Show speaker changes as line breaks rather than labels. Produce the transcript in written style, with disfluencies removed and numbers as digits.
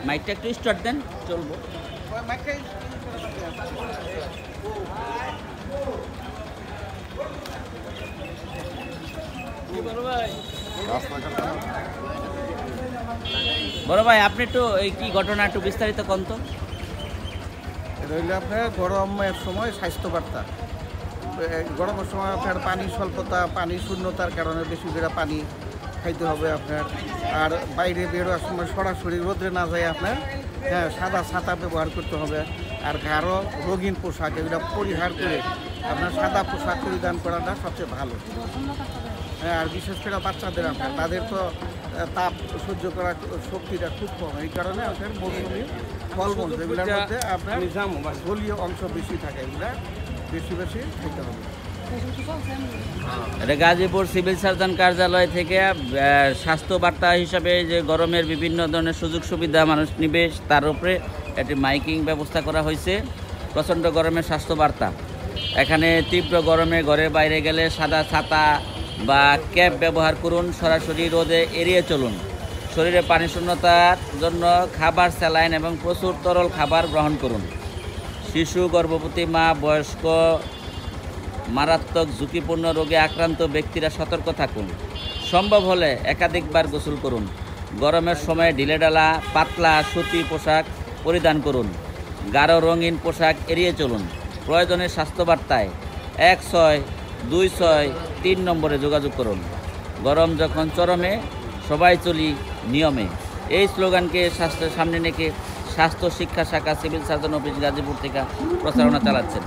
মাইকটা একটু স্টার্ট দেন, চলবো। বড় ভাই, আপনি একটু এই কি ঘটনা একটু বিস্তারিত কোন তো।
এটা হইলে আপনার গরমের সময় স্বাস্থ্য বার্তা। গরমের সময় আপনার পানি স্বল্পতা, পানি শূন্যতার কারণে বেশি করে পানি খাইতে হবে আপনার। আর বাইরে বেরোয়ার সময় সরাসরি রোদে না যায় আপনার, হ্যাঁ, সাদা ছাতা ব্যবহার করতে হবে। আর গাঢ় রঙিন পোশাক এগুলো পরিহার করে আপনার সাদা পোশাক পরিধান করাটা সবচেয়ে ভালো। হ্যাঁ, আর বিশেষ করে বাচ্চাদের আপনার, তাদের তো তাপ সহ্য করার শক্তিটা খুব কম। এই কারণে আপনার মৌসুমি ফলমূল যেগুলোর মধ্যে আপনার জলীয় অংশ বেশি থাকে, এগুলা বেশি বেশি খেতে হবে।
এটা গাজীপুর সিভিল সার্জন কার্যালয় থেকে স্বাস্থ্য বার্তা হিসাবে যে গরমের বিভিন্ন ধরনের সুযোগ সুবিধা মানুষ নিবে তার উপরে একটি মাইকিং ব্যবস্থা করা হয়েছে। প্রচণ্ড গরমের স্বাস্থ্য বার্তা। এখানে তীব্র গরমে ঘরের বাইরে গেলে সাদা ছাতা বা ক্যাপ ব্যবহার করুন, সরাসরি রোদে এড়িয়ে চলুন। শরীরে পানি শূন্যতার জন্য খাবার, স্যালাইন এবং প্রচুর তরল খাবার গ্রহণ করুন। শিশু, গর্ভবতী মা, বয়স্ক, মারাত্মক ঝুঁকিপূর্ণ রোগে আক্রান্ত ব্যক্তিরা সতর্ক থাকুন। সম্ভব হলে একাধিকবার গোসল করুন। গরমের সময় ঢিলেঢালা পাতলা সুতি পোশাক পরিধান করুন। গাঢ় রঙিন পোশাক এড়িয়ে চলুন। প্রয়োজনে স্বাস্থ্যবার্তায় 1626 নম্বরে যোগাযোগ করুন। গরম যখন চরমে, সবাই চলি নিয়মে। এই স্লোগানকে স্বাস্থ্যের সামনে রেখে স্বাস্থ্য শিক্ষা শাখা সিভিল সার্জন অফিস গাজীপুর থেকে প্রচারণা চালাচ্ছেন।